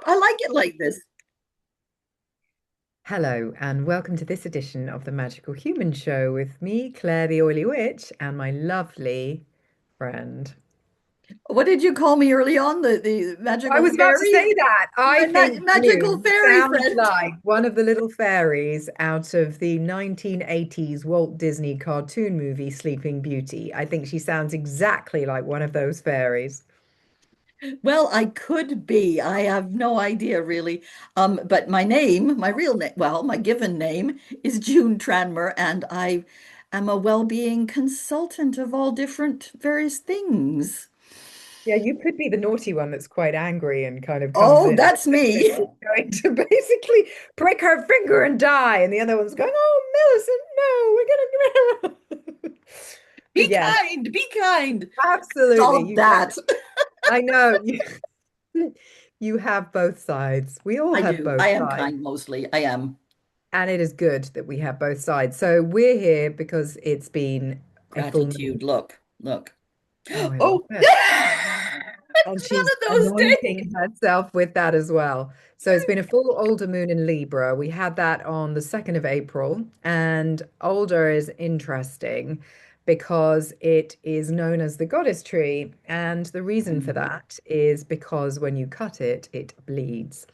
I like it like this. Hello, and welcome to this edition of the Magical Human Show with me, Claire the Oily Witch, and my lovely friend. What did you call me early on? The I magical was about to fairy? say that. I My think magical you fairy sound friend. like one of the little fairies out of the 1980s Walt Disney cartoon movie Sleeping Beauty. I think she sounds exactly like one of those fairies. Well, I could be. I have no idea really. But my name, my real name, well, my given name is June Tranmer, and I am a well-being consultant of all different various things. Yeah, you could be the naughty one that's quite angry and kind of comes Oh, in that's and me. is going to basically prick her finger and die. And the other one's going, "Oh, Millicent, no, we're gonna." But Be yeah, kind, be kind. absolutely. Stop You got, that. I know you have both sides. We all I have do. both I am sides. kind mostly. I am. And it is good that we have both sides. So we're here because it's been a full moon. Gratitude. Look, look. Oh, I love Oh, it. And it's she's one of those days. anointing herself with that as well. So it's been a full older moon in Libra. We had that on the 2nd of April. And older is interesting because it is known as the goddess tree. And the reason for Mm, that is because when you cut it, it bleeds.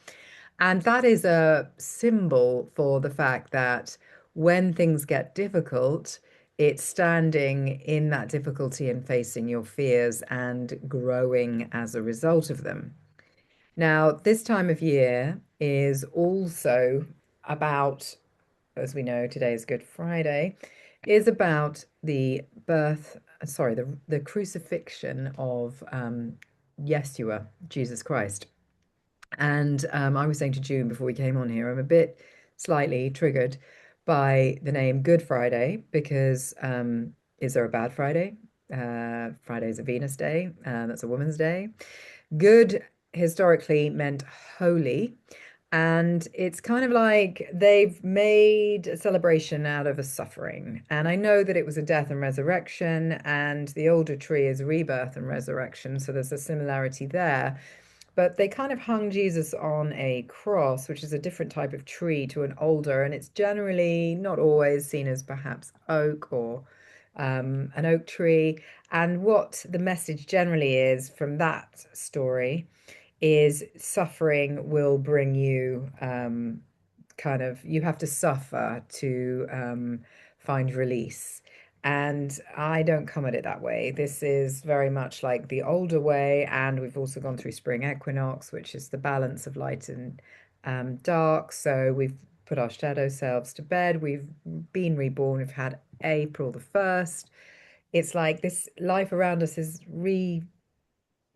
And that is a symbol for the fact that when things get difficult, it's standing in that difficulty and facing your fears and growing as a result of them. Now, this time of year is also about, as we know, today is Good Friday, is about the birth, sorry, the crucifixion of Yeshua, Jesus Christ. And I was saying to June before we came on here, I'm a bit slightly triggered by the name Good Friday because is there a bad Friday? Friday is a Venus day, that's a woman's day. Good historically meant holy. And it's kind of like they've made a celebration out of a suffering. And I know that it was a death and resurrection, and the older tree is rebirth and resurrection. So there's a similarity there. But they kind of hung Jesus on a cross, which is a different type of tree to an older, and it's generally not always seen as perhaps oak or an oak tree. And what the message generally is from that story is suffering will bring you kind of you have to suffer to find release. And I don't come at it that way. This is very much like the older way. And we've also gone through spring equinox, which is the balance of light and dark. So we've put our shadow selves to bed. We've been reborn. We've had April the 1st. It's like this life around us is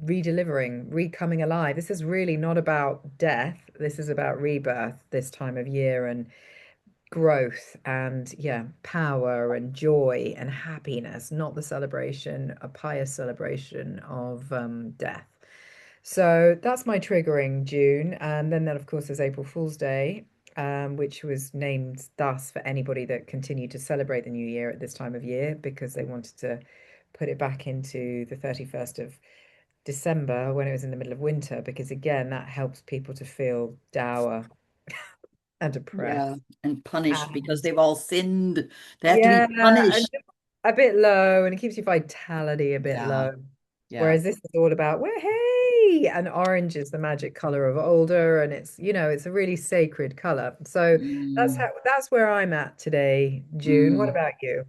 redelivering, recoming alive. This is really not about death. This is about rebirth this time of year and growth and yeah, power and joy and happiness, not the celebration, a pious celebration of death. So that's my triggering June. And then of course, there's April Fool's Day, which was named thus for anybody that continued to celebrate the new year at this time of year because they wanted to put it back into the 31st of December when it was in the middle of winter, because again, that helps people to feel dour and yeah, depressed. and punished because And they've all sinned. They have to be yeah, and punished. just a bit low, and it keeps your vitality a bit Yeah, low. yeah. Whereas this is all about, well, hey, and orange is the magic color of older, and it's a really sacred color. So Mm, that's where I'm at today, June. What mm. about you?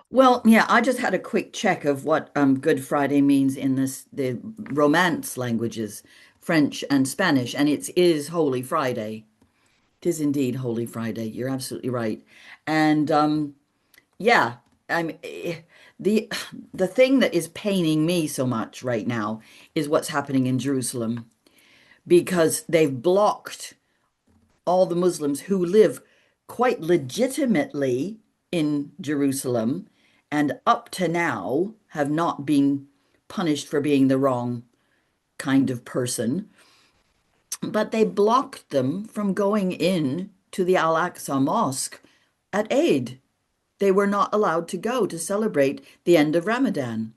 Well, yeah, I just had a quick check of what Good Friday means in the Romance languages, French and Spanish, and it is Holy Friday. It is indeed Holy Friday. You're absolutely right. And yeah, I'm the the thing that is paining me so much right now is what's happening in Jerusalem because they've blocked all the Muslims who live quite legitimately in Jerusalem and up to now have not been punished for being the wrong kind of person, but they blocked them from going in to the Al-Aqsa Mosque at Eid. They were not allowed to go to celebrate the end of Ramadan.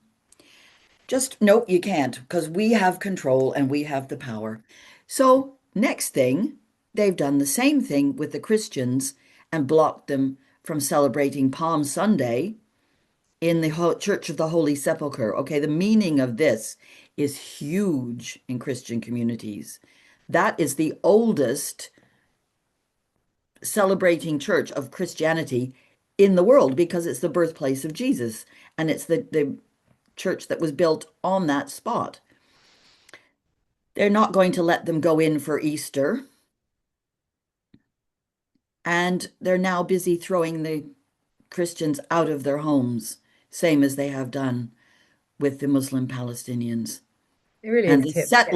Just no, you can't because we have control and we have the power. So Next thing, they've done the same thing with the Christians and blocked them from celebrating Palm Sunday in the Church of the Holy Sepulchre. Okay, the meaning of this is huge in Christian communities. That is the oldest celebrating church of Christianity in the world because it's the birthplace of Jesus and it's the church that was built on that spot. They're not going to let them go in for Easter, and they're now busy throwing the Christians out of their homes, same as they have done with the Muslim Palestinians. It really And is tip. Yeah.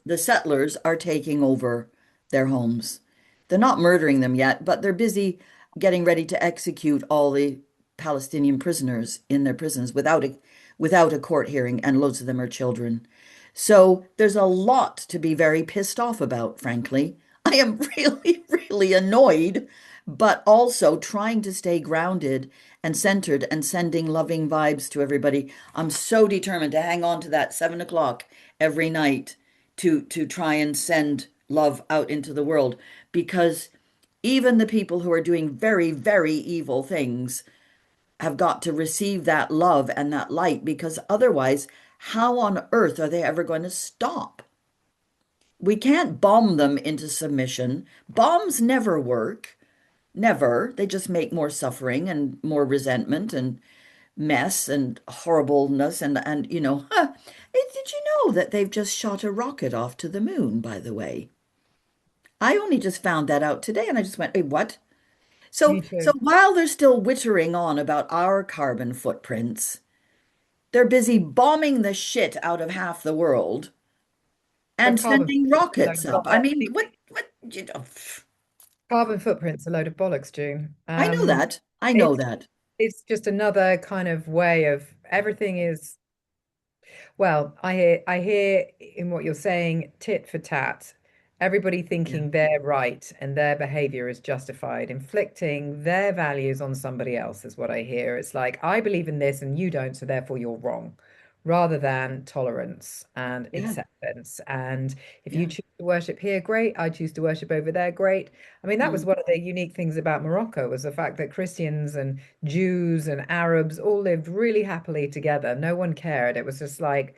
the settlers are taking over their homes. They're not murdering them yet, but they're busy getting ready to execute all the Palestinian prisoners in their prisons without a court hearing, and loads of them are children. So there's a lot to be very pissed off about, frankly. I am really, really annoyed, but also trying to stay grounded and centered and sending loving vibes to everybody. I'm so determined to hang on to that 7 o'clock every night to try and send love out into the world because even the people who are doing very, very evil things have got to receive that love and that light because otherwise, how on earth are they ever going to stop? We can't bomb them into submission. Bombs never work. Never. They just make more suffering and more resentment and mess and horribleness and did you know that they've just shot a rocket off to the moon, by the way? I only just found that out today and I just went, "Hey, what?" Me So too. while they're still wittering on about our carbon footprints, they're busy bombing the shit out of half the world But and sending rockets up. I mean, what, carbon footprint's a load of bollocks, June. I know that. I know It's that. it's just another kind of way of everything is. Well, I hear in what you're saying, tit for tat, everybody Yeah. thinking they're right and their behavior is justified, inflicting their values on somebody else is what I hear. It's like, I believe in this and you don't, so therefore you're wrong, rather than tolerance and Yeah. acceptance. And if you Yeah. choose to worship here, great. I choose to worship over there, great. I mean, that was Mm. one of the unique things about Morocco was the fact that Christians and Jews and Arabs all lived really happily together. No one cared. It was just like,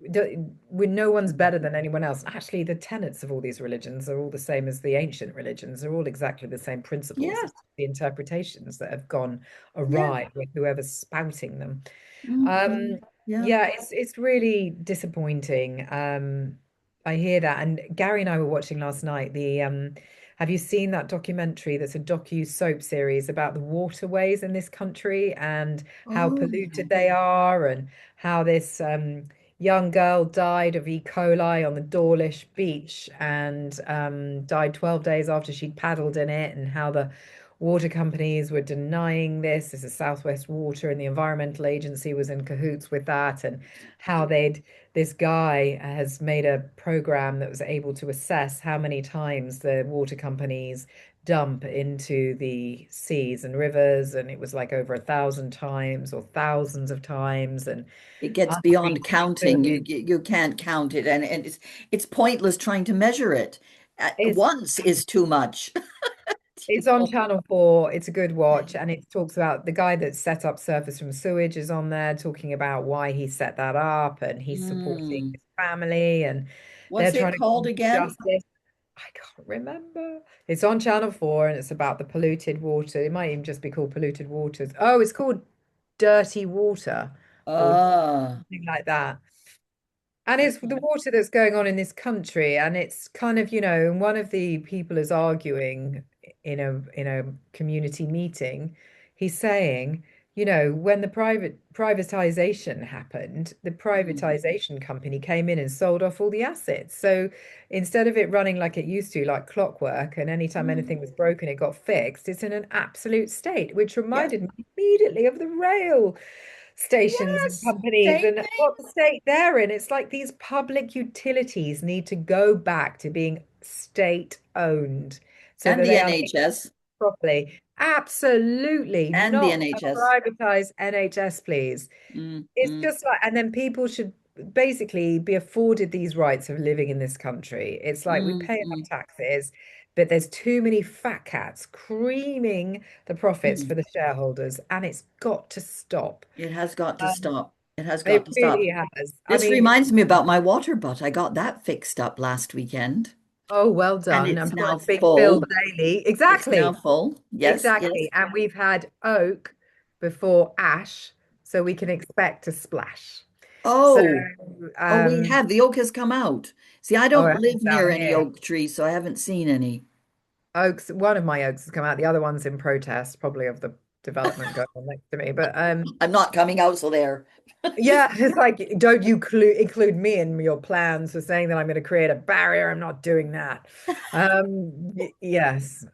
no one's better than anyone else. Actually, the tenets of all these religions are all the same as the ancient religions. They're all exactly the same principles. Yeah. It's the interpretations that have gone Yeah. awry with whoever's spouting them. Mm. Yeah. Yeah, it's really disappointing. I hear that. And Gary and I were watching last night the have you seen that documentary that's a docu-soap series about the waterways in this country and how Oh, polluted they are and how this young girl died of E. coli on the Dawlish beach and died 12 days after she'd paddled in it, and how the water companies were denying this. This is Southwest Water, and the Environmental Agency was in cahoots with that, and how this guy has made a program that was able to assess how many times the water companies dump into the seas and rivers, and it was like over 1,000 times or thousands of times, and it gets beyond counting. untreated. You can't count it, and it's pointless trying to measure it. It's Once is too much. You It's on know? Channel 4. It's a good watch. And it talks about the guy that set up Surface from Sewage is on there talking about why he set that up and he's supporting Hmm. his family and they're What's it trying to called come to again? justice. I can't remember. It's on Channel 4 and it's about the polluted water. It might even just be called Polluted Waters. Oh, it's called Dirty Water or Ah, something like that. And it's the okay. water that's going on in this country, and it's kind of, and one of the people is arguing in a community meeting. He's saying, when the privatization happened, the Hmm. privatization company came in and sold off all the assets. So instead of it running like it used to, like clockwork, and anytime Hmm. anything was broken, it got fixed, it's in an absolute state, which Yeah. reminded me immediately of the rail stations and Yes. companies Same and thing. what the state they're in. It's like these public utilities need to go back to being state owned so And that the they are NHS. properly. Absolutely And the not a NHS. privatized NHS, please. Mm, It's mm. just like, and then people should basically be afforded these rights of living in this country. It's like we pay enough Mm-hmm. taxes, but there's too many fat cats creaming the profits for the shareholders, and it's got to stop. It has got to Um, stop. It has got it to really stop. has. I This mean, reminds me about my water butt. I got that fixed up last weekend oh, well and done. it's I'm sure now it's being filled full. daily. It's now Exactly. full. Yes, yes. Exactly. And we've had oak before ash, so we can expect a splash. So, Oh, oh, we um, have. The oak has come out. See, I oh, don't it hasn't live near down any here. oak trees, so I haven't seen any. Oaks, one of my oaks has come out, the other one's in protest, probably of the development going on next to me. But I'm not coming out, so there. yeah, it's like, don't you include me in your plans for saying that I'm going to create a barrier. I'm not doing that. Yes,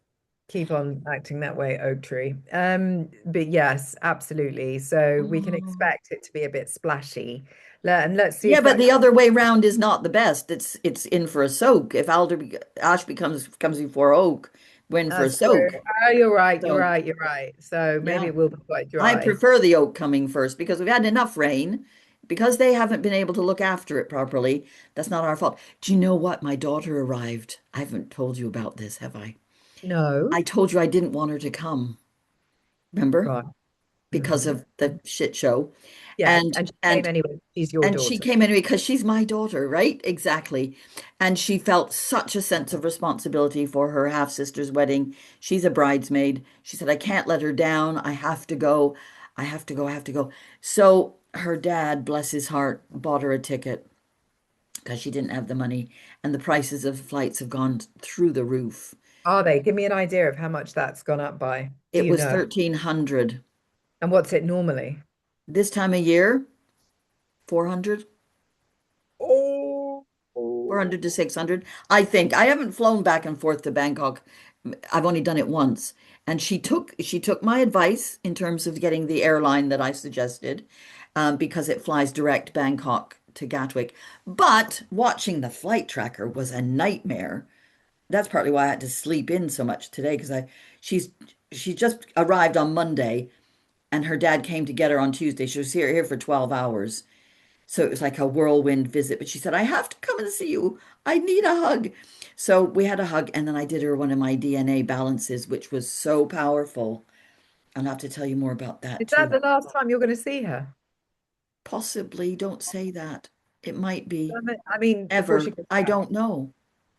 keep on acting that way, oak tree. But yes, absolutely. So we can Oh. expect it to be a bit splashy. And let's see Yeah, if but that the comes. other way round is not the best. It's in for a soak. If ash comes before oak, we're in for a That's true. soak. Oh, you're right. You're So right. You're right. So maybe yeah. it will be quite I dry. prefer the oak coming first because we've had enough rain. Because they haven't been able to look after it properly, that's not our fault. Do you know what? My daughter arrived. I haven't told you about this, have I? No. I told you I didn't want her to come, remember? Right. Because Hmm. of the shit show. Yes. And And she came and anyway. She's your and she daughter. came anyway because she's my daughter, right? Exactly. And she felt such a sense of responsibility for her half sister's wedding. She's a bridesmaid. She said, I can't let her down. I have to go. I have to go. I have to go. So her dad, bless his heart, bought her a ticket because she didn't have the money. And the prices of flights have gone through the roof. Are they? Give me an idea of how much that's gone up by. Do It you was know? 1,300. And what's it normally? This time of year, 400. Oh, 400 to 600. I think. I haven't flown back and forth to Bangkok. I've only done it once. And she took my advice in terms of getting the airline that I suggested, because it flies direct Bangkok to Gatwick. But watching the flight tracker was a nightmare. That's partly why I had to sleep in so much today because she's she just arrived on Monday and her dad came to get her on Tuesday. She was here for 12 hours. So it was like a whirlwind visit. But she said, I have to come and see you. I need a hug. So we had a hug, and then I did her one of my DNA balances, which was so powerful. I'll have to tell you more about that is that too. the last time you're going to see her? Possibly, don't say that. It might be I mean, before she ever. goes I back. don't know.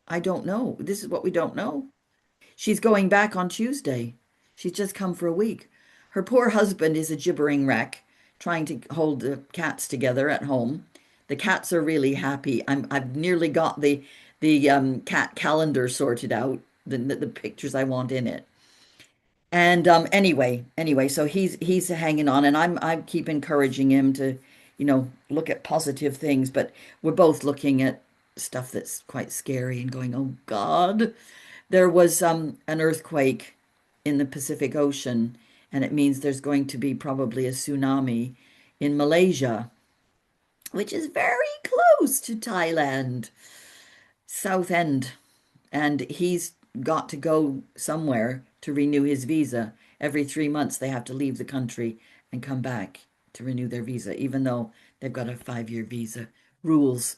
I don't know. This is what we don't know. She's going back on Tuesday. She's just come for a week. Her poor husband is a gibbering wreck, trying to hold the cats together at home. The cats are really happy. I've nearly got the cat calendar sorted out, the pictures I want in it. And anyway, so he's hanging on, and I keep encouraging him to, look at positive things, but we're both looking at stuff that's quite scary and going, oh God. There was an earthquake in the Pacific Ocean, and it means there's going to be probably a tsunami in Malaysia, which is very close to Thailand, South End. And he's got to go somewhere to renew his visa. Every 3 months, they have to leave the country and come back to renew their visa, even though they've got a 5-year visa rules.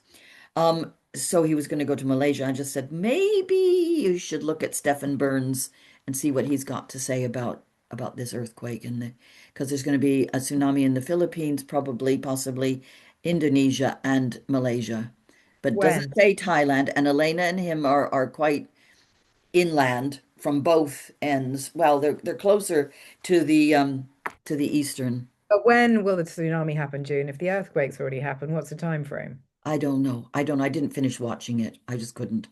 So he was going to go to Malaysia. I just said, maybe you should look at Stephen Burns and see what he's got to say about this earthquake and because there's going to be a tsunami in the Philippines, probably, possibly Indonesia and Malaysia. But doesn't When? say Thailand. And Elena and him are quite inland from both ends. Well, they're closer to the eastern. But when will the tsunami happen, June? If the earthquake's already happened, what's the time frame? I don't know. I don't. I didn't finish watching it. I just couldn't.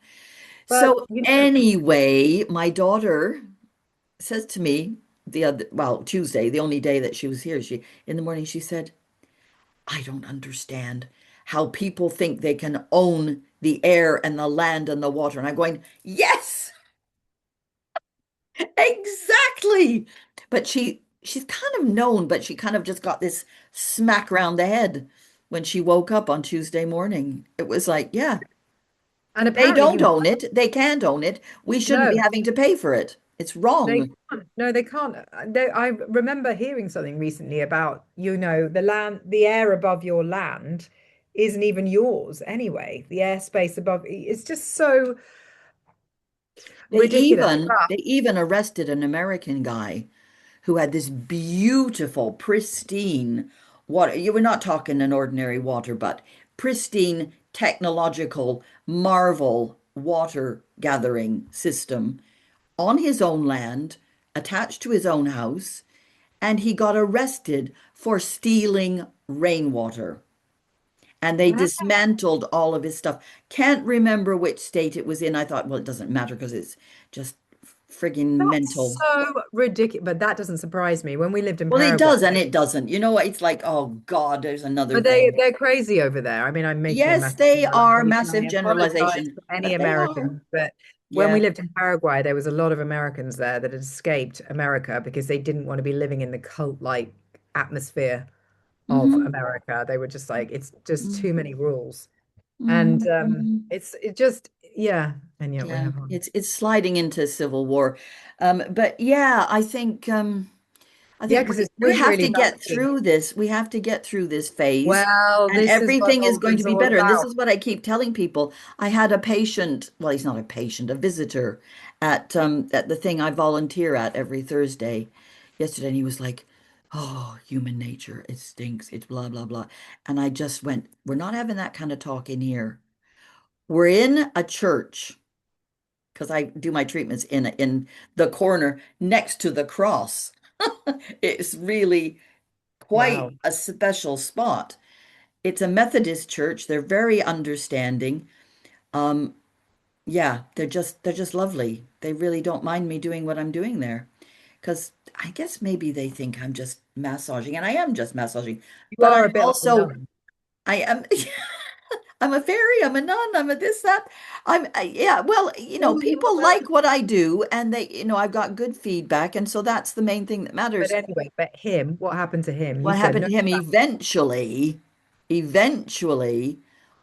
But So you know, anyway, my daughter says to me Tuesday, the only day that she was here, she in the morning she said, I don't understand how people think they can own the air and the land and the water. And I'm going, yes, exactly. But she's kind of known, but she kind of just got this smack round the head when she woke up on Tuesday morning. It was like, yeah, and they apparently don't you own it. They can't own it. We shouldn't be no, having to pay for it. It's they wrong. can't. No, they can't. I remember hearing something recently about, the land, the air above your land isn't even yours anyway. The airspace above it's just so ridiculous. They even arrested an American guy who had this beautiful, pristine water. You were not talking an ordinary water, but pristine technological marvel water gathering system on his own land, attached to his own house, and he got arrested for stealing rainwater. And they Wow. dismantled all of his stuff. Can't remember which state it was in. I thought, well, it doesn't matter because it's just frigging That's mental. so ridiculous. But that doesn't surprise me. When we lived in Well, it Paraguay, does and it doesn't. You know what? It's like, oh God, there's another but thing. they're crazy over there. I mean, I'm making a Yes, massive they are generalization. massive I apologize generalization, for any but they are. Americans, but when we Yeah. lived in Paraguay, there was a lot of Americans there that had escaped America because they didn't want to be living in the cult-like atmosphere of Hmm. America. They were just like, it's just too many rules. And Hmm. it just yeah, and yet we Yeah, have one. it's sliding into civil war. But yeah, I Yeah, think because it's we doing have to really get badly. through this. We have to get through this phase, Well, and this is what everything is all going to this be all better. And this about. is what I keep telling people. I had a patient, well, he's not a patient, a visitor at the thing I volunteer at every Thursday yesterday, and he was like, "Oh, human nature, it stinks. It's blah blah blah." And I just went, "We're not having that kind of talk in here. We're in a church." Because I do my treatments in the corner next to the cross. It's really quite Wow. a special spot. It's a Methodist church. They're very understanding. Um, yeah, they're just lovely. They really don't mind me doing what I'm doing there. Because I guess maybe they think I'm just massaging, and I am just massaging. You But are a I'm bit like a also nun. I am I'm a fairy, I'm a nun, I'm a this, that. Yeah, well, All the people other like what I do and I've got good feedback. And so that's the main thing that but matters. anyway, but him, what happened to him? You What said happened no. to him eventually,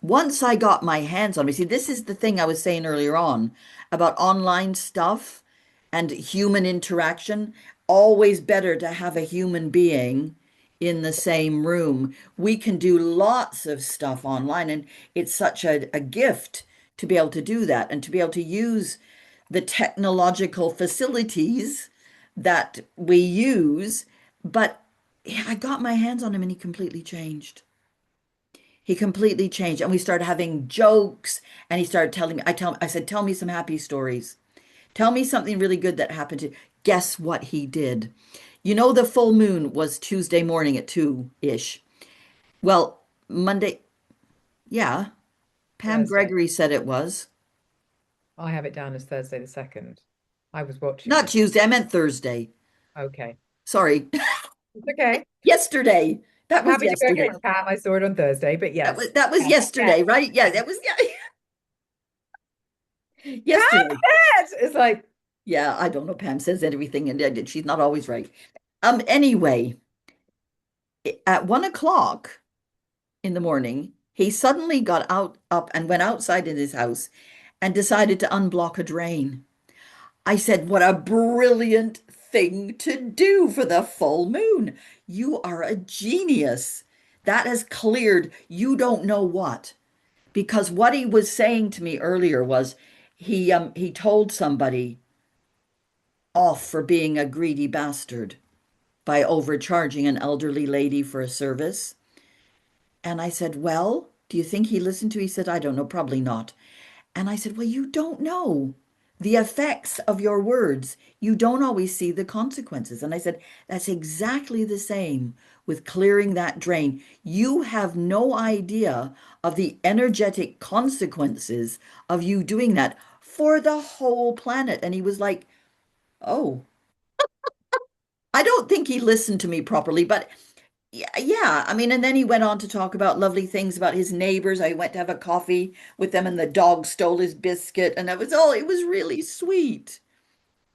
once I got my hands on him, see, this is the thing I was saying earlier on about online stuff and human interaction. Always better to have a human being in the same room. We can do lots of stuff online, and it's such a gift to be able to do that and to be able to use the technological facilities that we use. But yeah, I got my hands on him and he completely changed. He completely changed. And we started having jokes and he started telling me, I said, tell me some happy stories. Tell me something really good that happened to. Guess what he did? The full moon was Tuesday morning at 2-ish. Well, Monday, yeah, Pam Thursday. Gregory said it was. I have it down as Thursday the 2nd. I was watching Not it. Tuesday, I meant Thursday. Okay. Sorry. It's okay. Yesterday. That I'm was happy to go yesterday. against Pam. I saw it on Thursday, but yes. That was Pam said, yesterday, right? Yeah, Pam that was yesterday. said. It's like, Yeah, I don't know. Pam says everything, and she's not always right. Anyway, at 1 o'clock in the morning, he suddenly got up and went outside in his house and decided to unblock a drain. I said, "What a brilliant thing to do for the full moon. You are a genius. That has cleared you don't know what." Because what he was saying to me earlier was he told somebody off for being a greedy bastard by overcharging an elderly lady for a service. And I said, "Well, do you think he listened to?" He said, "I don't know, probably not." And I said, "Well, you don't know the effects of your words. You don't always see the consequences." And I said, "That's exactly the same with clearing that drain. You have no idea of the energetic consequences of you doing that for the whole planet." And he was like, "Oh." I don't think he listened to me properly, but yeah, yeah. I mean, and then he went on to talk about lovely things about his neighbors. I went to have a coffee with them, and the dog stole his biscuit, and it was really sweet.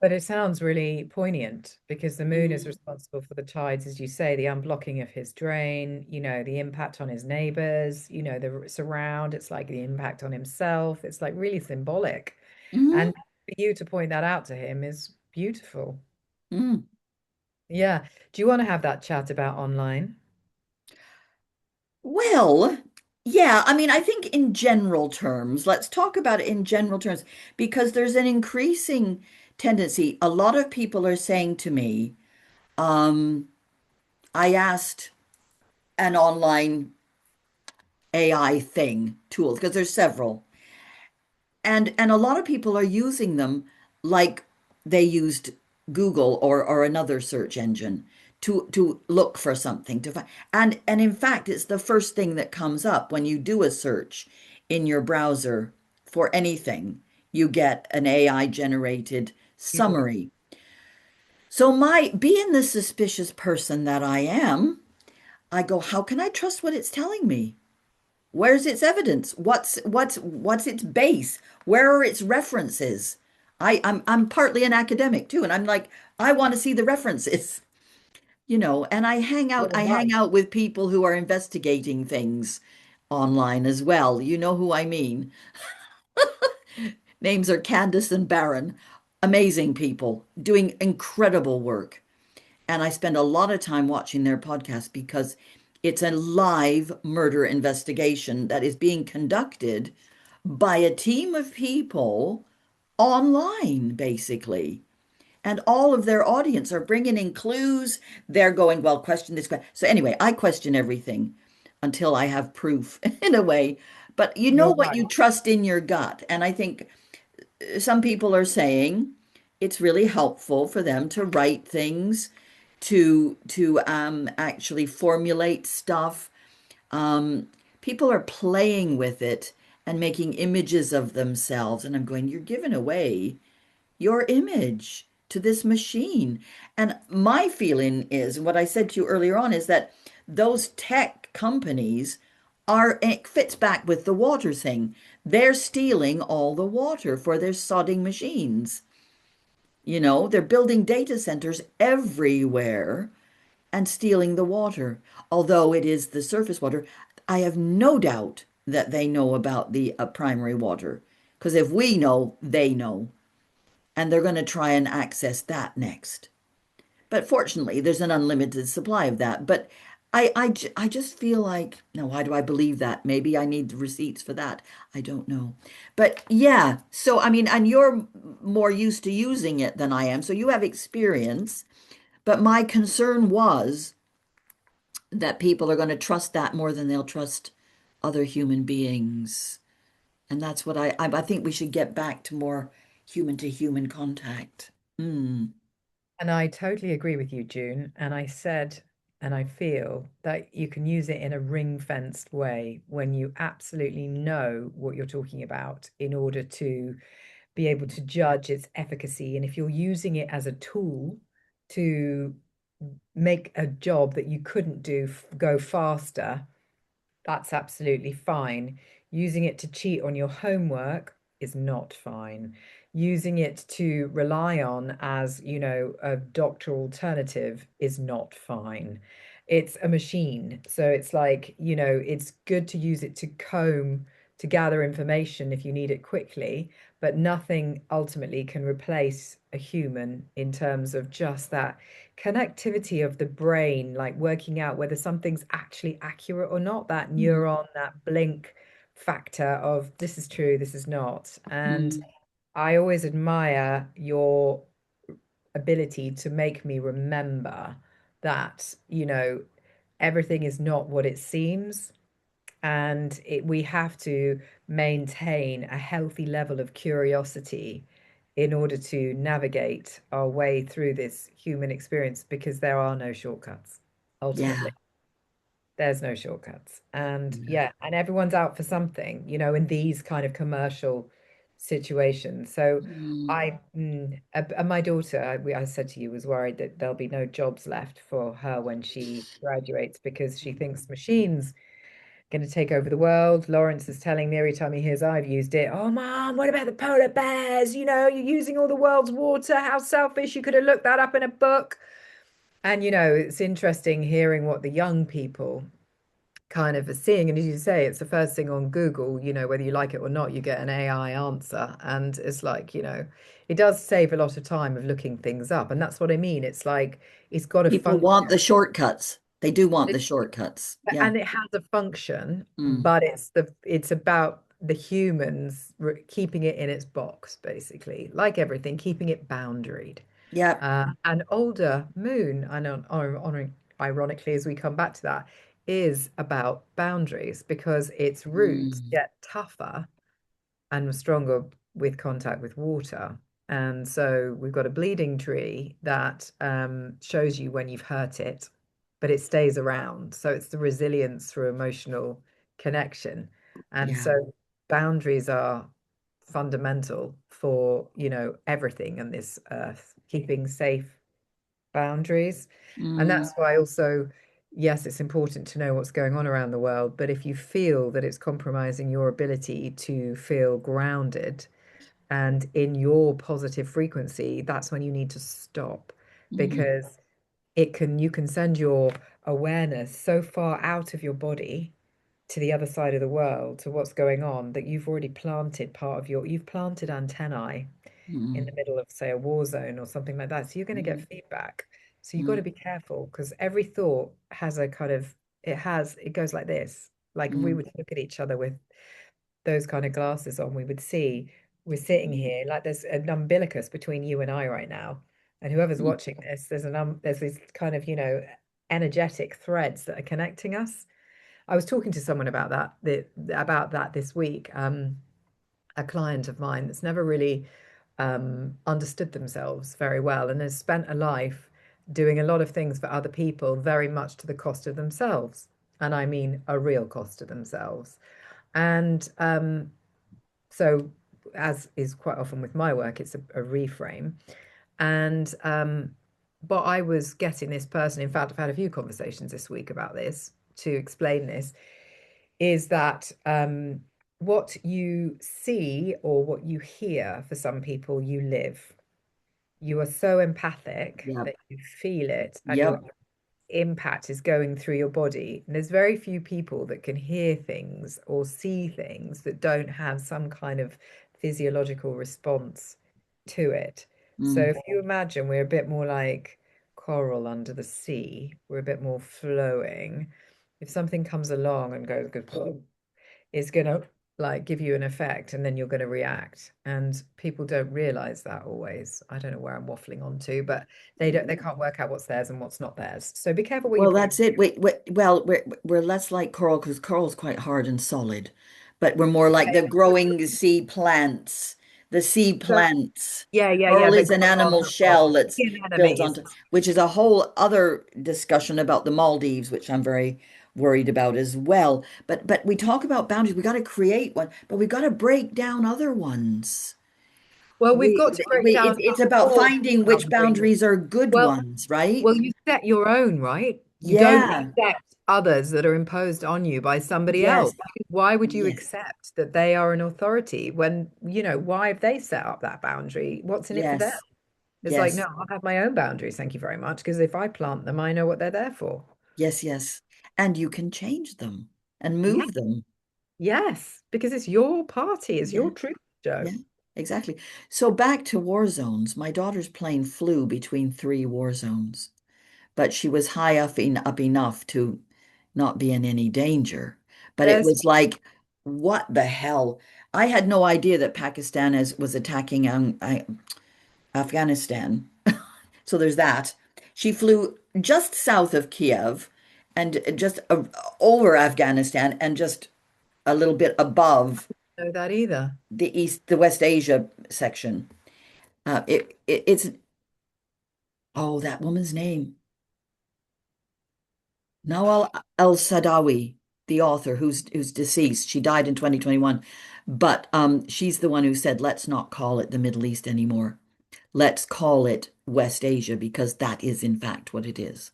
but it sounds really poignant because the moon is Mm. responsible for the tides, as you say, the unblocking of his drain, the impact on his neighbors, the surround. It's like the impact on himself. It's like really symbolic. Mhm. And for you to point that out to him is beautiful. Mm. Yeah. Do you want to have that chat about online? Well, Yeah, I mean, I think in general terms, let's talk about it in general terms, because there's an increasing tendency. A lot of people are saying to me, um, I asked an online AI thing tools because there's several. And a lot of people are using them like they used Google or another search engine to look for something to find. And in fact, it's the first thing that comes up when you do a search in your browser for anything. You get an AI generated People summary. So my being the suspicious person that I am, I go, how can I trust what it's telling me? Where's its evidence? What's its base? Where are its references? I'm partly an academic too, and I'm like, I want to see the references, and what I hang advice? out with people who are investigating things online as well. You know who I mean. Names are Candace and Baron. Amazing people doing incredible work. And I spend a lot of time watching their podcast because it's a live murder investigation that is being conducted by a team of people online, basically. And all of their audience are bringing in clues. They're going, well, question this. So, anyway, I question everything until I have proof in a way. But you know You're what right. you trust in your gut. And I think some people are saying it's really helpful for them to write things, to actually formulate stuff. Um, People are playing with it and making images of themselves, and I'm going, you're giving away your image to this machine. And my feeling is, what I said to you earlier on, is that those tech companies are, it fits back with the water thing. They're stealing all the water for their sodding machines. They're building data centers everywhere and stealing the water. Although it is the surface water, I have no doubt that they know about the primary water. Because if we know, they know. And they're going to try and access that next. But fortunately, there's an unlimited supply of that. But I just feel like, now, why do I believe that? Maybe I need the receipts for that. I don't know. But yeah, so I mean, and you're more used to using it than I am. So you have experience. But my concern was that people are going to trust that more than they'll trust other human beings. And that's what I think we should get back to more human to human contact. Mm. And I totally agree with you, June. And I said, and I feel that you can use it in a ring-fenced way when you absolutely know what you're talking about in order to be able to judge its efficacy. And if you're using it as a tool to make a job that you couldn't do go faster, that's absolutely fine. Using it to cheat on your homework is not fine. Using it to rely on as, a doctor alternative is not fine. It's a machine. So it's like, it's good to use it to comb, to gather information if you need it quickly, but nothing ultimately can replace a human in terms of just that connectivity of the brain, like working out whether something's actually accurate or not, that Mm. neuron, that blink factor of this is true, this is not. And Mm. I always admire your ability to make me remember that, everything is not what it seems. And we have to maintain a healthy level of curiosity in order to navigate our way through this human experience because there are no shortcuts. Yeah. Ultimately, there's no shortcuts. And Yeah. yeah, and everyone's out for something, in these kind of commercial situations. So Mm. my daughter, I said to you, was worried that there'll be no jobs left for her when she graduates because she thinks machines going to take over the world. Lawrence is telling me every time he hears I've used it, oh, Mom, what about the polar bears? You're using all the world's water. How selfish. You could have looked that up in a book. And, it's interesting hearing what the young people kind of are seeing. And as you say, it's the first thing on Google, whether you like it or not, you get an AI answer. And it's like, it does save a lot of time of looking things up. And that's what I mean. It's like, it's got to People function. want the shortcuts. They do want the shortcuts. Yeah. And it has a function, Mm. but it's about the humans keeping it in its box, basically, like everything, keeping it boundaried. Yeah. An older moon, and ironically, as we come back to that, is about boundaries because its roots Mm. get tougher and stronger with contact with water. And so we've got a bleeding tree that shows you when you've hurt it, but it stays around. So it's the resilience through emotional connection. And Yeah. so boundaries are fundamental for, everything on this earth, keeping safe boundaries. And Mm. that's why also, yes, it's important to know what's going on around the world. But if you feel that it's compromising your ability to feel grounded and in your positive frequency, that's when you need to stop Mm. because you can send your awareness so far out of your body to the other side of the world to what's going on that you've planted antennae in the Mm. middle of, say, a war zone or something like that. So you're going to get Mm. feedback. So you've got to Mm. be careful because every thought has a kind of, it goes like this. Like if we Mm. were to look at each other with those kind of glasses on, we would see we're sitting here like there's an umbilicus between you and I right now. And whoever's Mm. watching this, there's these kind of, energetic threads that are connecting us. I was talking to someone about that this week. A client of mine that's never really understood themselves very well and has spent a life doing a lot of things for other people, very much to the cost of themselves. And I mean a real cost to themselves. And so, as is quite often with my work, it's a reframe. And but I was getting this person, in fact, I've had a few conversations this week about this to explain this, is that what you see or what you hear for some people, you live. You are so empathic Yep. that you feel it and your Yep. impact is going through your body. And there's very few people that can hear things or see things that don't have some kind of physiological response to it. So Mm. if you imagine we're a bit more like coral under the sea, we're a bit more flowing. If something comes along and goes, is going to like give you an effect and then you're going to react, and people don't realize that always. I don't know where I'm waffling on to, but they can't work out what's theirs and what's not theirs, so be careful where you Well, put your. that's it. Well, we're less like coral because coral's quite hard and solid, but we're more like the growing sea plants. The sea So plants. yeah, Coral they is grow an on animal the bottom, shell that's skin built enemies. onto, which is a whole other discussion about the Maldives, which I'm very worried about as well. But we talk about boundaries. We got to create one, but we got to break down other ones. Well, we've got to break down It's about all finding which boundaries. boundaries are good Well, ones, right? well, you set your own, right? You don't Yeah. accept others that are imposed on you by somebody else. Yes. Why would you Yes. accept that they are an authority when, why have they set up that boundary? What's in it for them? Yes. It's like, no, Yes. I'll have my own boundaries. Thank you very much. Because if I plant them, I know what they're there for. Yes, yes. And you can change them and Yeah. move them. Yes. Because it's your party, it's Yeah. your truth, Joe. Yeah. Exactly. So back to war zones. My daughter's plane flew between three war zones, but she was high up enough to not be in any danger. But it There's was like, what the hell? I had no idea that was attacking Afghanistan. So there's that. She flew just south of Kiev and just over Afghanistan and just a little bit above know that either. the West Asia section. It's, oh, that woman's name. Nawal al-Sadawi, the author who's deceased. She died in 2021. But she's the one who said, let's not call it the Middle East anymore. Let's call it West Asia because that is in fact what it is.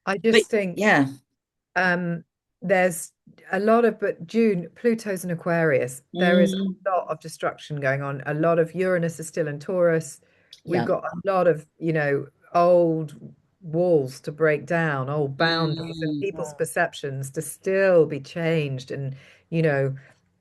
I But just think yeah. Um, there's a lot of, but June, Pluto's in Aquarius. There is Mm, a lot of destruction going on. A lot of Uranus is still in Taurus. We've yeah. got a lot of, old walls to break down, old boundaries, and Mm, people's perceptions to still be changed. And, you know,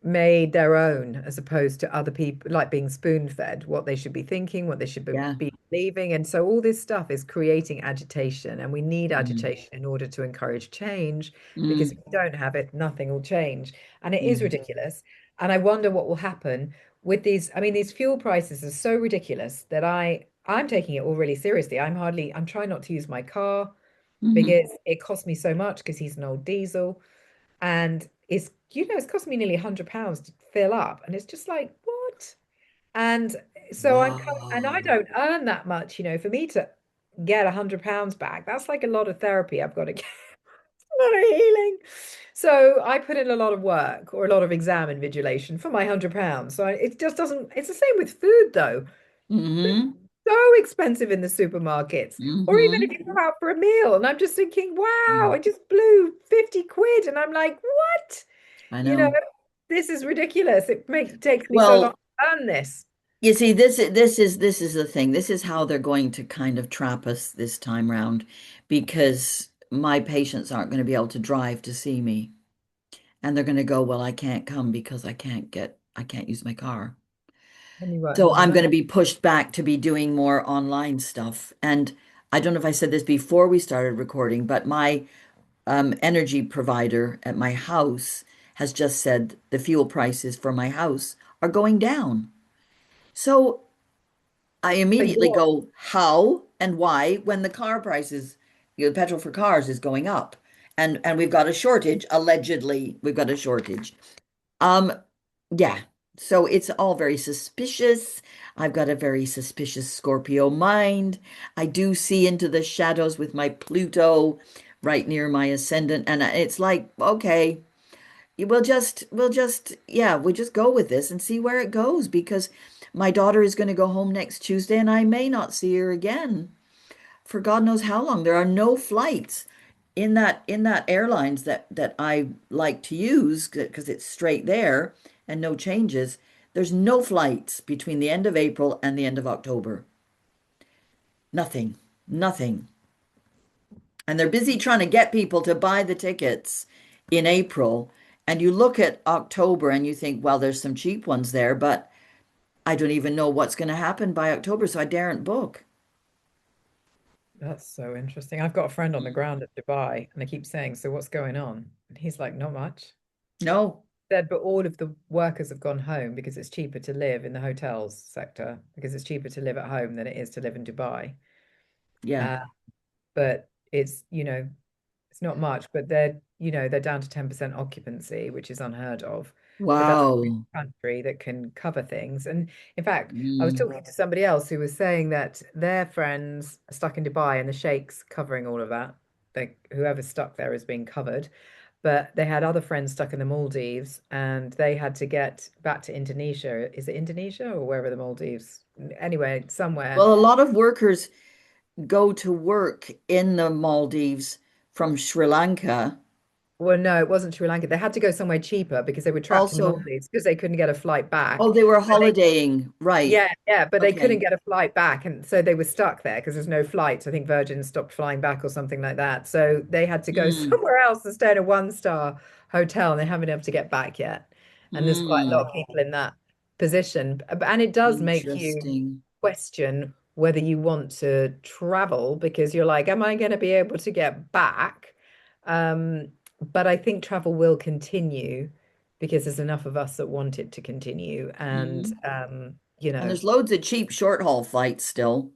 made their own as opposed to other people, like being spoon-fed what they should be thinking, what they should Yeah. be believing. And so all this stuff is creating agitation, and we need Mm, agitation in order to encourage change, because if mm, we don't have it, nothing will change. And it is mm, ridiculous. And I wonder what will happen with these. I mean, these fuel prices are so ridiculous that I'm taking it all really seriously. I'm trying not to use my car mhm. because it costs me so much because he's an old diesel, and it's costing me nearly £100 to fill up, and it's just like, what? And so and I Wow. don't earn that much, for me to get £100 back, that's like a lot of therapy I've got to get, a lot of healing. So I put in a lot of work, or a lot of exam invigilation for my £100. So it just doesn't. It's the same with food, though. Hmm. So expensive in the supermarkets, or even if Hmm. you go out for a meal. And I'm just thinking, wow, Mm. I just blew 50 quid. And I'm like, what? I You know, know. this is ridiculous. Takes me so long Well, to learn this. you see, this is the thing. This is how they're going to kind of trap us this time round, because my patients aren't going to be able to drive to see me, and they're going to go, well, I can't come because I can't use my car. And you work So from I'm going home. to be pushed back to be doing more online stuff. And I don't know if I said this before we started recording, but my energy provider at my house has just said the fuel prices for my house are going down. So I But immediately you're go, how and why, when the car prices, the petrol for cars is going up. And we've got a shortage, allegedly, we've got a shortage. Um, yeah. So it's all very suspicious. I've got a very suspicious Scorpio mind. I do see into the shadows with my Pluto right near my ascendant, and it's like, okay, yeah, we'll just go with this and see where it goes, because my daughter is going to go home next Tuesday and I may not see her again for God knows how long. There are no flights in that airlines that I like to use because it's straight there and no changes. There's no flights between the end of April and the end of October. Nothing. Nothing. And they're busy trying to get people to buy the tickets in April. And you look at October and you think, well, there's some cheap ones there, but I don't even know what's going to happen by October, so I daren't book. That's so interesting. I've got a friend on the ground at Dubai, and I keep saying, so what's going on? And he's like, not much. No. Said, but all of the workers have gone home because it's cheaper to live in the hotels sector, because it's cheaper to live at home than it is to live in Dubai. Yeah. Uh, but it's not much, but they're down to 10% occupancy, which is unheard of. But that's a big Wow. country that can cover things. And in fact, I was Mm. talking to somebody else who was saying that their friends are stuck in Dubai and the sheikh's covering all of that. Like whoever's stuck there is being covered. But they had other friends stuck in the Maldives, and they had to get back to Indonesia. Is it Indonesia or wherever the Maldives? Anyway, somewhere. Well, a lot of workers go to work in the Maldives from Sri Lanka. Well, no, it wasn't Sri Lanka. They had to go somewhere cheaper because they were trapped in the Also, Maldives because they couldn't get a flight back. oh, they were But they, holidaying. Right. yeah, but they couldn't Okay. get a flight back, and so they were stuck there because there's no flights. I think Virgin stopped flying back or something like that. So they had to go Mm, somewhere else and stay in a one-star hotel, and they haven't been able to get back yet. And there's quite a lot mm. of people in that position, and it does make you Interesting. question whether you want to travel, because you're like, am I going to be able to get back? But I think travel will continue because there's enough of us that want it to continue. And Mm. And know, there's loads of cheap short haul flights still.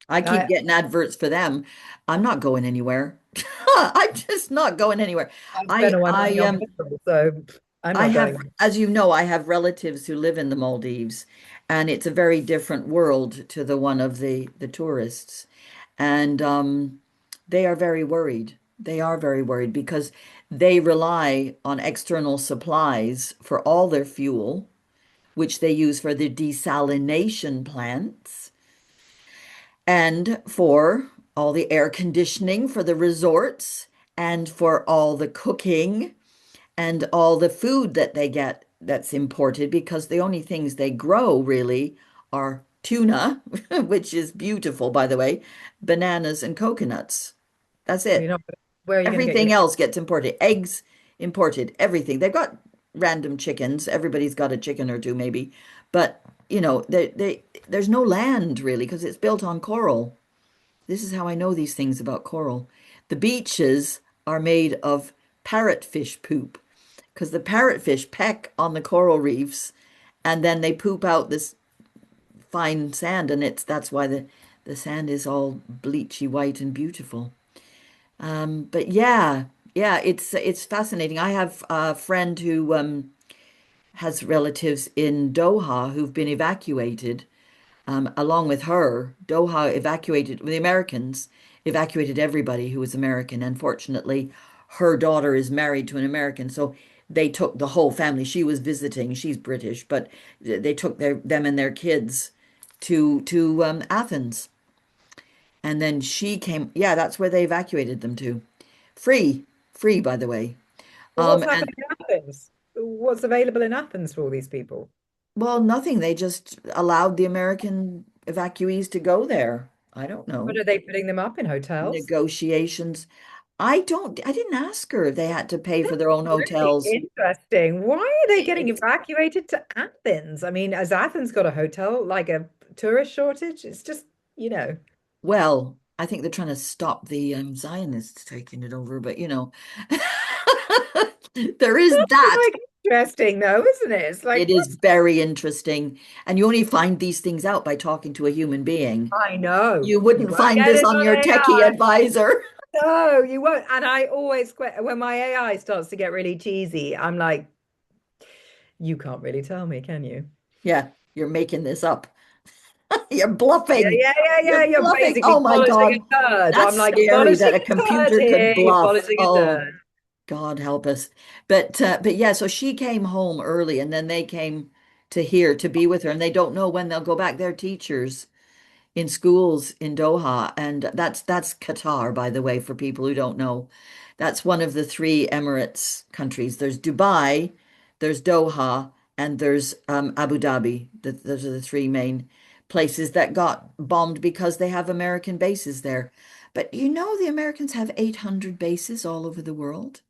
I keep I getting adverts for them. I'm not going anywhere. I'm just not going anywhere. I've spent I all my money I on um petrol, so I'm I not have, going. as you know, I have relatives who live in the Maldives, and it's a very different world to the one of the tourists. And they are very worried. They are very worried because they rely on external supplies for all their fuel, which they use for the desalination plants and for all the air conditioning for the resorts and for all the cooking and all the food that they get that's imported, because the only things they grow really are tuna, which is beautiful, by the way, bananas and coconuts. That's You're it. not. Where are you going to get your? Everything else gets imported. Eggs imported, everything. They've got random chickens. Everybody's got a chicken or two, maybe. But, there's no land really because it's built on coral. This is how I know these things about coral. The beaches are made of parrotfish poop because the parrotfish peck on the coral reefs and then they poop out this fine sand, and that's why the sand is all bleachy white and beautiful. But yeah, yeah, it's fascinating. I have a friend who has relatives in Doha who've been evacuated along with her. Doha evacuated, the Americans evacuated everybody who was American. Unfortunately, her daughter is married to an American, so they took the whole family. She was visiting, she's British, but they took them and their kids to Athens. And then she came, yeah, that's where they evacuated them to. Free, free, by the way. Well, what's And happening in Athens? What's available in Athens for all these people? well, nothing. They just allowed the American evacuees to go there. I don't But know. are they putting them up in hotels? Negotiations. I didn't ask her if they had to pay for That's their own really hotels. interesting. Why are they getting It's, evacuated to Athens? I mean, has Athens got a hotel, like a tourist shortage? It's just, you know, well, I think they're trying to stop the Zionists taking it over, but there is it's that. like interesting though, isn't it? It's like, It is what's very interesting. And you only find these things out by talking to a human being. I know. You You wouldn't won't find get this it on on your techie AI. advisor. No, you won't. And I always, when my AI starts to get really cheesy, I'm like, you can't really tell me, can you? Yeah, you're making this up. You're Yeah, bluffing. yeah, yeah, yeah. You're You're bluffing. basically Oh my polishing God. a turd. I'm That's like, you're scary that polishing a a turd computer could here. You're bluff. polishing a Oh, turd. God help us. But yeah, so she came home early and then they came to here to be with her and they don't know when they'll go back. They're teachers in schools in Doha, and that's Qatar, by the way, for people who don't know. That's one of the three Emirates countries. There's Dubai, there's Doha, and there's Abu Dhabi. Those are the three main places that got bombed because they have American bases there. But the Americans have 800 bases all over the world.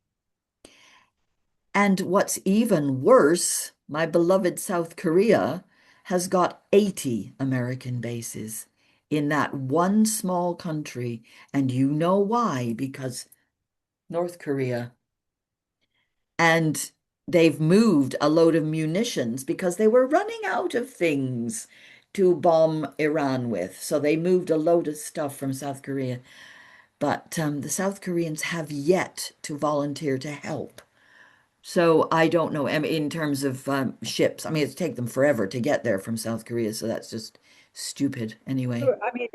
And what's even worse, my beloved South Korea has got 80 American bases in that one small country. And you know why? Because North Korea. And they've moved a load of munitions because they were running out of things to bomb Iran with. So they moved a load of stuff from South Korea. But the South Koreans have yet to volunteer to help. So I don't know. I mean, in terms of ships, I mean, it's take them forever to get there from South Korea, so that's just stupid anyway. I mean,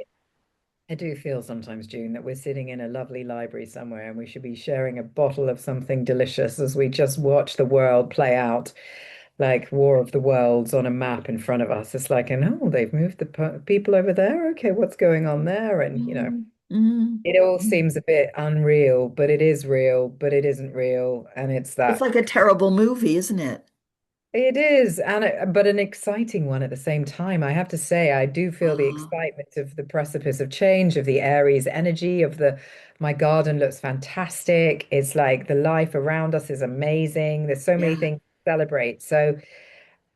I do feel sometimes, June, that we're sitting in a lovely library somewhere and we should be sharing a bottle of something delicious as we just watch the world play out like War of the Worlds on a map in front of us. It's like, and oh, they've moved the people over there. Okay, what's going on there? And, Mm, mm, it all mm. seems a bit unreal, but it is real, but it isn't real. And it's It's that like a terrible movie, isn't it? it is, and but an exciting one at the same time. I have to say, I do feel the Ah, excitement of the precipice of change, of the Aries energy, of the my garden looks fantastic. It's like the life around us is amazing. There's so many yeah, things to celebrate. So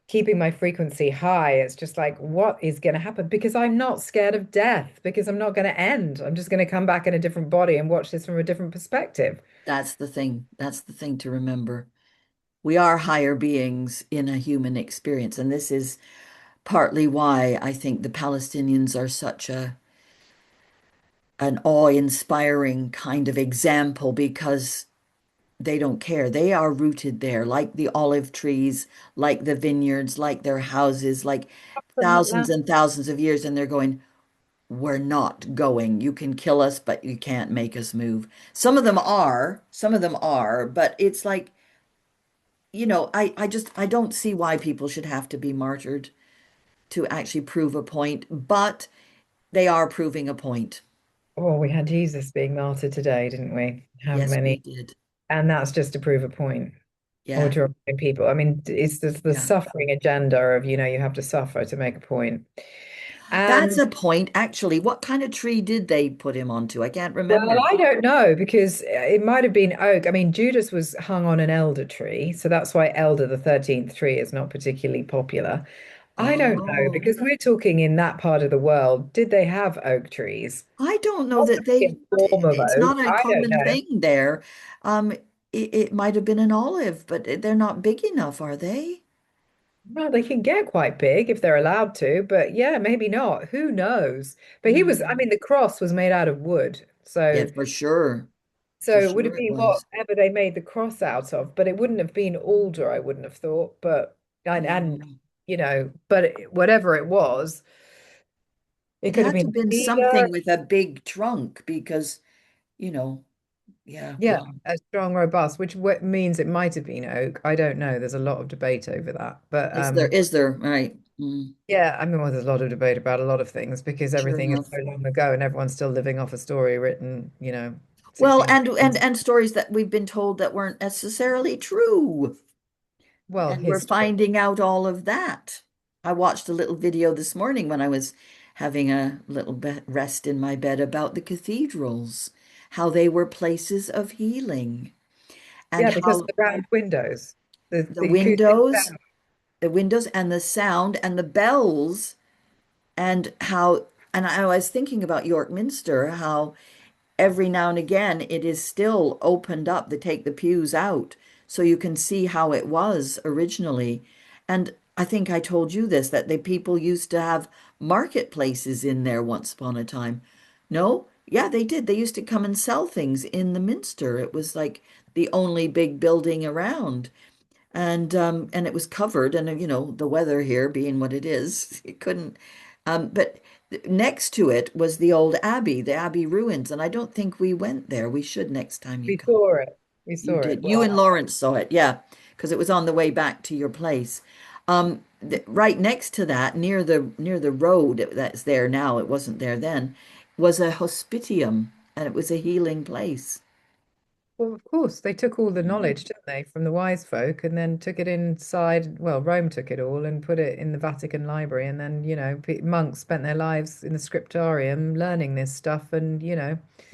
keeping my frequency high, it's just like, what is going to happen? Because I'm not scared of death, because I'm not going to end. I'm just going to come back in a different body and watch this from a different perspective. that's the thing. That's the thing to remember. We are higher beings in a human experience, and this is partly why I think the Palestinians are such an awe-inspiring kind of example because they don't care. They are rooted there, like the olive trees, like the vineyards, like their houses, like From that thousands land. and thousands of years. And they're going, we're not going. You can kill us, but you can't make us move. Some of them are, but it's like, I don't see why people should have to be martyred to actually prove a point, but they are proving a point. Oh, we had Jesus being martyred today, didn't we? How Yes, we many? did. And that's just to prove a point or Yeah, to remind people. I mean, it's the yeah. suffering agenda of, you have to suffer to make a point. That's And a point, actually. What kind of tree did they put him onto? I can't well, remember. I don't know because it might have been oak. I mean, Judas was hung on an elder tree, so that's why elder, the 13th tree, is not particularly popular. I don't know Oh, because we're talking in that part of the world. Did they have oak trees? I don't know that Possibly they, a form of it's oak. not a I don't common know. thing there. It might have been an olive, but they're not big enough, are they? Well, they can get quite big if they're allowed to, but yeah, maybe not. Who knows? But he was, I Hmm. mean, the cross was made out of wood. Yeah, So, for sure. so For it would sure have it been was. whatever they made the cross out of, but it wouldn't have been alder, I wouldn't have thought. But, and No. but whatever it was, it It could have had to been have been cedar. something with a big trunk because, you know, yeah, Yeah, well, a strong, robust, which means it might have been oak. I don't know. There's a lot of debate over that. But is there, right? Mm, yeah, I mean, well, there's a lot of debate about a lot of things because sure everything is enough. so long ago and everyone's still living off a story written, Well, 16. and stories that we've been told that weren't necessarily true. Well, And we're history. finding out all of that. I watched a little video this morning when I was having a little rest in my bed about the cathedrals, how they were places of healing, and Yeah, because of how the round windows, the the acoustic windows, sound. the windows and the sound and the bells, and how, and I was thinking about York Minster, how every now and again it is still opened up. They take the pews out so you can see how it was originally. And I think I told you this, that the people used to have marketplaces in there once upon a time. No? Yeah, they did. They used to come and sell things in the Minster. It was like the only big building around. And it was covered, and the weather here being what it is, it couldn't. But next to it was the old abbey, the abbey ruins, and I don't think we went there. We should next time you We come. saw it. We You saw it. did. You Well, and Lawrence saw it, yeah, because it was on the way back to your place. Right next to that, near the road that's there now, it wasn't there then, was a hospitium, and it was a healing place. well, of course, they took all the knowledge, didn't they, from the wise folk and then took it inside. Well, Rome took it all and put it in the Vatican Library. And then, monks spent their lives in the scriptorium learning this stuff and,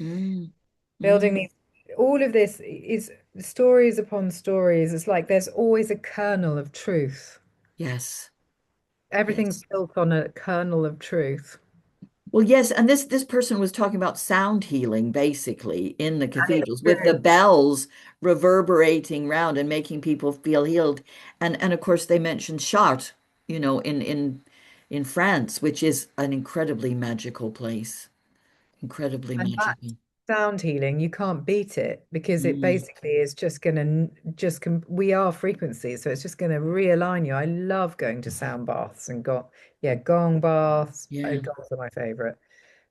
Mm, building mm, these. All of this is stories upon stories. It's like there's always a kernel of truth. yes, Everything's yes. built on a kernel of truth. Well, yes, and this person was talking about sound healing basically in the And cathedrals with the experience. bells reverberating round and making people feel healed. And of course they mentioned Chartres, in France, which is an incredibly magical place. Incredibly And that magical. sound healing, you can't beat it because it Mm, basically is just going to we are frequencies, so it's just going to realign you. I love going to sound baths and yeah, gong baths. yeah. Gongs are my favorite.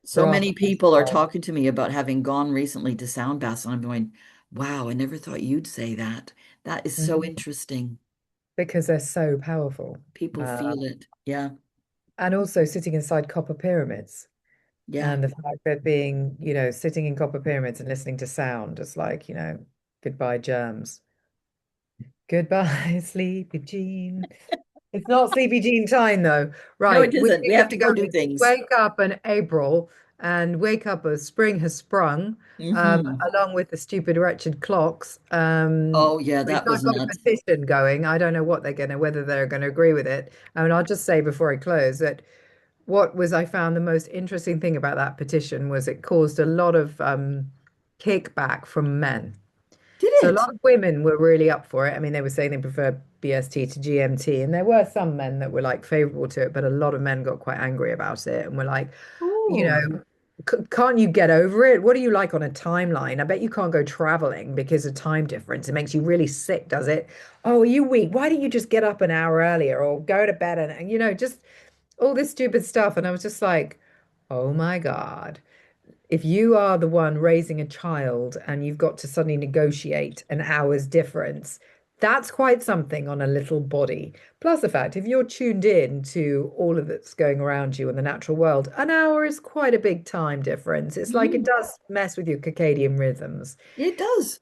So Brass many people are baths. talking to me about having gone recently to sound baths, and I'm going, wow, I never thought you'd say that. That is so Mhm. interesting. Because they're so powerful. People Uh, feel it. Yeah. and also sitting inside copper pyramids. Yeah. And the fact that being, sitting in copper pyramids and listening to sound is like, goodbye germs. Goodbye, Sleepy Jean. It's not Sleepy Jean time though. No, Right. it We isn't. We need have to to go go do and things. wake up in April and wake up as spring has sprung, Hmm. along with the stupid wretched clocks. Oh, yeah, We've that not was got a nuts. petition going. I don't know whether they're gonna agree with it. I mean, I'll just say before I close that I found the most interesting thing about that petition was it caused a lot of kickback from men. Did So a it? lot of women were really up for it. I mean, they were saying they prefer BST to GMT, and there were some men that were like favorable to it, but a lot of men got quite angry about it and were like, you Oh, know, can't you get over it? What do you like on a timeline? I bet you can't go traveling because of time difference. It makes you really sick, does it? Oh, are you weak? Why don't you just get up an hour earlier or go to bed and just all this stupid stuff. And I was just like, oh my God. If you are the one raising a child and you've got to suddenly negotiate an hour's difference, that's quite something on a little body. Plus the fact, if you're tuned in to all of that's going around you in the natural world, an hour is quite a big time difference. It's like it mhm. does mess with your circadian rhythms. It does.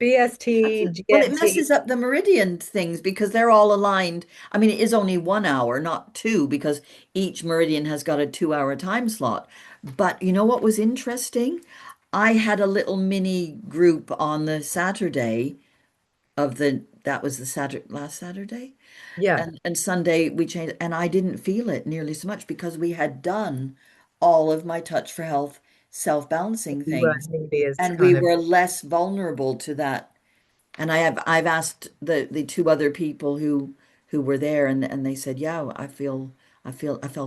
BST, Well, it GMT. messes up the meridian things because they're all aligned. I mean, it is only 1 hour, not two, because each meridian has got a 2 hour time slot. But you know what was interesting? I had a little mini group on the Saturday of that was the Saturday, last Saturday. Yeah, And Sunday we changed, and I didn't feel it nearly so much because we had done all of my Touch for Health self-balancing you weren't things, nearly as and we kind of, were less vulnerable to that. And I've asked the two other people who were there, and they said, yeah, I felt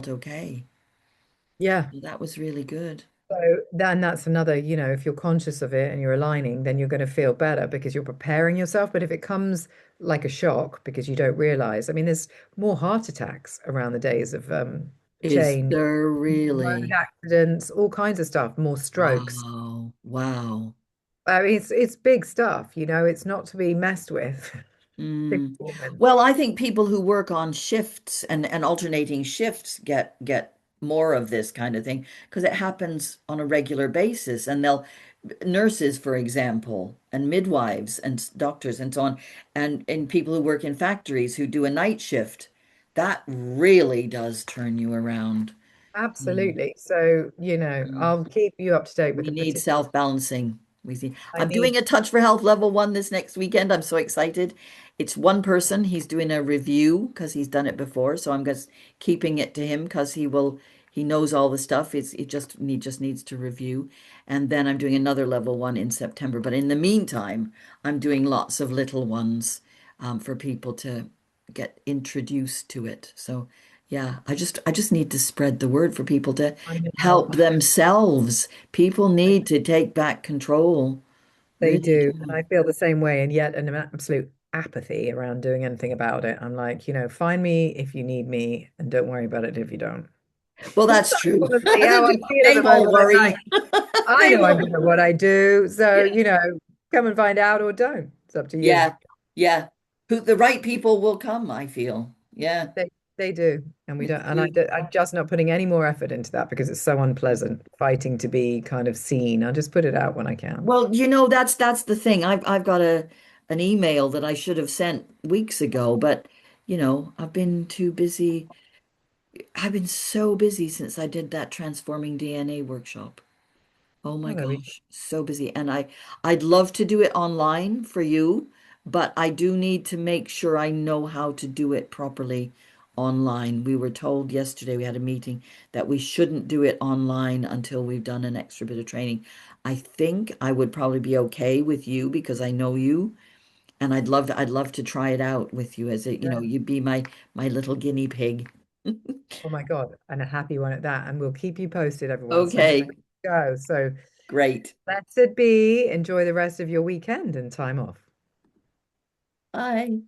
okay. yeah. That was really good. So then that's another, if you're conscious of it and you're aligning, then you're going to feel better because you're preparing yourself. But if it comes like a shock because you don't realize, I mean, there's more heart attacks around the days of Is change, there road really? accidents, all kinds of stuff, more strokes. Wow, wow. I mean, it's big stuff, it's not to be messed with. Big Mm. performance. Well, I think people who work on shifts and alternating shifts get more of this kind of thing because it happens on a regular basis. And they'll nurses, for example, and midwives and doctors and so on, and people who work in factories who do a night shift, that really does turn you around. Mm, Absolutely. So, mm. I'll keep you up to date with We the need particular. self-balancing. We see. I I'm need, doing a Touch for Health level one this next weekend. I'm so excited. It's one person. He's doing a review because he's done it before. So I'm just keeping it to him because he knows all the stuff. He just needs to review. And then I'm doing another level one in September. But in the meantime, I'm doing lots of little ones for people to get introduced to it. So yeah, I just need to spread the word for people to I know, help themselves. People need to take back control. they Really do. And do. I feel the same way, and yet an absolute apathy around doing anything about it. I'm like, find me if you need me, and don't worry about it if you don't. Well, That's that's true. honestly how I feel at They the won't moment. I'm like, worry. I They know I'm won't. good at what I do, so, Yeah. come and find out or don't. It's up to you. Yeah. Yeah. Who the right people will come, I feel. Yeah. They do, and we don't. It's And good. I'm just not putting any more effort into that because it's so unpleasant fighting to be kind of seen. I'll just put it out when I can. Well, that's the thing. I've got an email that I should have sent weeks ago, but I've been too busy. I've been so busy since I did that transforming DNA workshop. Oh my Oh, there we gosh, so busy. And I'd love to do it online for you, but I do need to make sure I know how to do it properly online. We were told yesterday, we had a meeting that we shouldn't do it online until we've done an extra bit of training. I think I would probably be okay with you because I know you, and I'd love to try it out with you as go. you'd be my little guinea pig. Oh my God, and a happy one at that. And we'll keep you posted, everyone. So I'm Okay, gonna go. So great. let it be. Enjoy the rest of your weekend and time off. Bye.